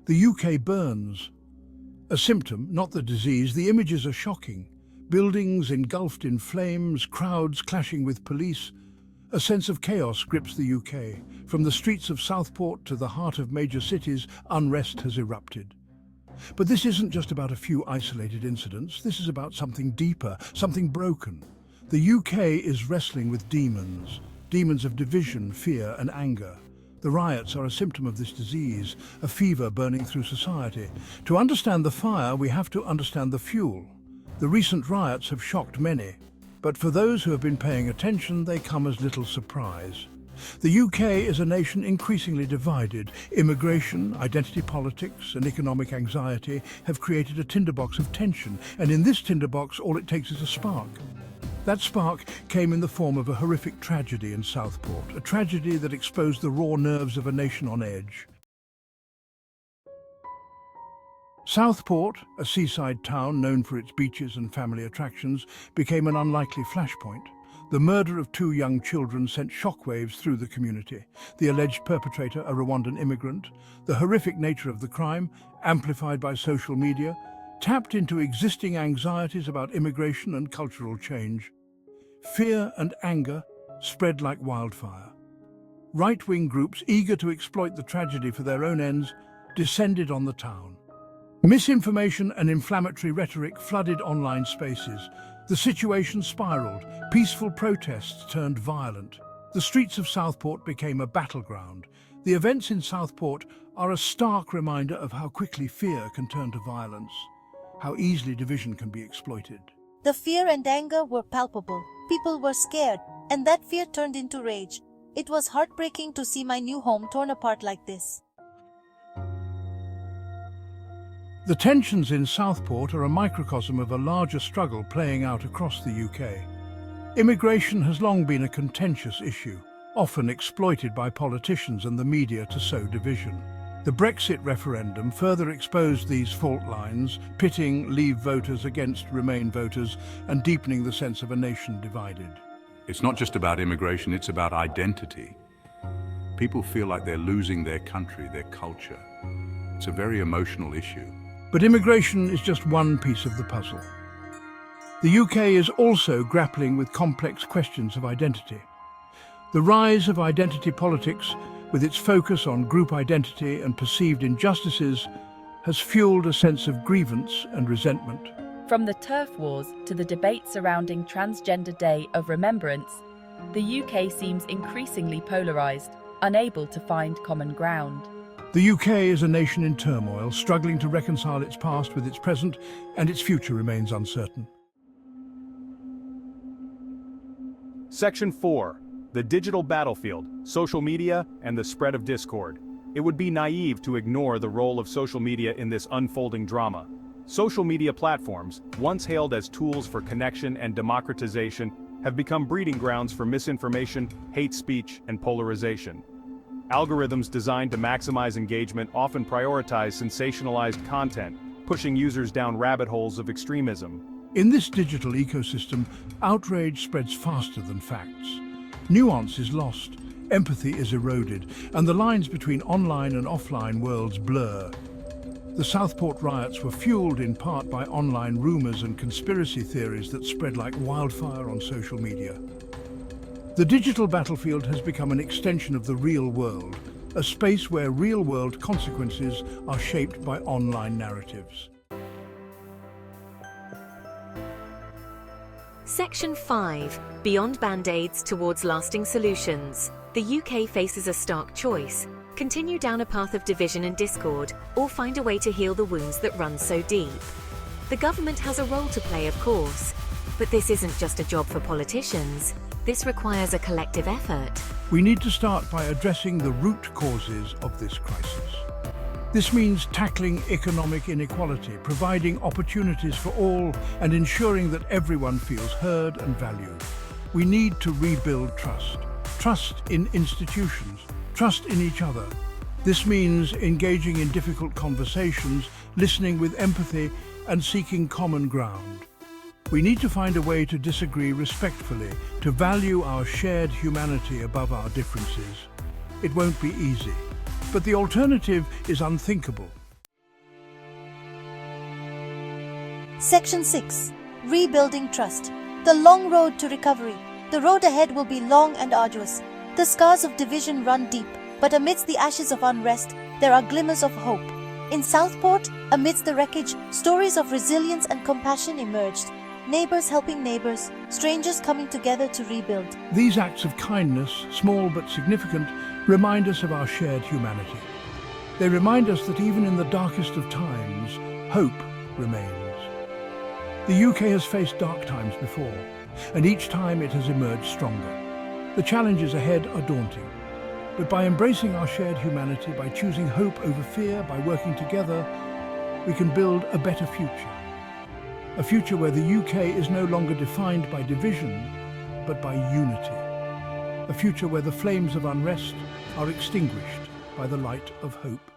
The UK burns. A symptom, not the disease. The images are shocking. Buildings engulfed in flames, crowds clashing with police. A sense of chaos grips the UK. From the streets of Southport to the heart of major cities, unrest has erupted. But this isn't just about a few isolated incidents. This is about something deeper, something broken. The UK is wrestling with demons. Demons of division, fear and anger. The riots are a symptom of this disease, a fever burning through society. To understand the fire, we have to understand the fuel. The recent riots have shocked many, but for those who have been paying attention, they come as little surprise. The UK is a nation increasingly divided. Immigration, identity politics and economic anxiety have created a tinderbox of tension, and in this tinderbox all it takes is a spark. That spark came in the form of a horrific tragedy in Southport, a tragedy that exposed the raw nerves of a nation on edge. Southport, a seaside town known for its beaches and family attractions, became an unlikely flashpoint. The murder of 2 young children sent shockwaves through the community. The alleged perpetrator, a Rwandan immigrant, the horrific nature of the crime, amplified by social media, tapped into existing anxieties about immigration and cultural change. Fear and anger spread like wildfire. Right-wing groups, eager to exploit the tragedy for their own ends, descended on the town. Misinformation and inflammatory rhetoric flooded online spaces. The situation spiraled. Peaceful protests turned violent. The streets of Southport became a battleground. The events in Southport are a stark reminder of how quickly fear can turn to violence, how easily division can be exploited. The fear and anger were palpable. People were scared, and that fear turned into rage. It was heartbreaking to see my new home torn apart like this. The tensions in Southport are a microcosm of a larger struggle playing out across the UK. Immigration has long been a contentious issue, often exploited by politicians and the media to sow division. The Brexit referendum further exposed these fault lines, pitting Leave voters against Remain voters and deepening the sense of a nation divided. It's not just about immigration, it's about identity. People feel like they're losing their country, their culture. It's a very emotional issue. But immigration is just one piece of the puzzle. The UK is also grappling with complex questions of identity. The rise of identity politics, with its focus on group identity and perceived injustices, has fueled a sense of grievance and resentment. From the turf wars to the debate surrounding Transgender Day of Remembrance, the UK seems increasingly polarised, unable to find common ground. The UK is a nation in turmoil, struggling to reconcile its past with its present, and its future remains uncertain. Section 4. The digital battlefield, social media, and the spread of discord. It would be naive to ignore the role of social media in this unfolding drama. Social media platforms, once hailed as tools for connection and democratization, have become breeding grounds for misinformation, hate speech, and polarization. Algorithms designed to maximize engagement often prioritize sensationalized content, pushing users down rabbit holes of extremism. In this digital ecosystem, outrage spreads faster than facts. Nuance is lost, empathy is eroded, and the lines between online and offline worlds blur. The Southport riots were fueled in part by online rumors and conspiracy theories that spread like wildfire on social media. The digital battlefield has become an extension of the real world, a space where real-world consequences are shaped by online narratives. Section 5. Beyond Band-Aids towards lasting solutions. The UK faces a stark choice: continue down a path of division and discord, or find a way to heal the wounds that run so deep. The government has a role to play, of course, but this isn't just a job for politicians. This requires a collective effort. We need to start by addressing the root causes of this crisis. This means tackling economic inequality, providing opportunities for all, and ensuring that everyone feels heard and valued. We need to rebuild trust. Trust in institutions, trust in each other. This means engaging in difficult conversations, listening with empathy, and seeking common ground. We need to find a way to disagree respectfully, to value our shared humanity above our differences. It won't be easy, but the alternative is unthinkable. Section 6. Rebuilding Trust. The long road to recovery. The road ahead will be long and arduous. The scars of division run deep, but amidst the ashes of unrest, there are glimmers of hope. In Southport, amidst the wreckage, stories of resilience and compassion emerged. Neighbors helping neighbors, strangers coming together to rebuild. These acts of kindness, small but significant, remind us of our shared humanity. They remind us that even in the darkest of times, hope remains. The UK has faced dark times before, and each time it has emerged stronger. The challenges ahead are daunting, but by embracing our shared humanity, by choosing hope over fear, by working together, we can build a better future. A future where the UK is no longer defined by division, but by unity. A future where the flames of unrest are extinguished by the light of hope.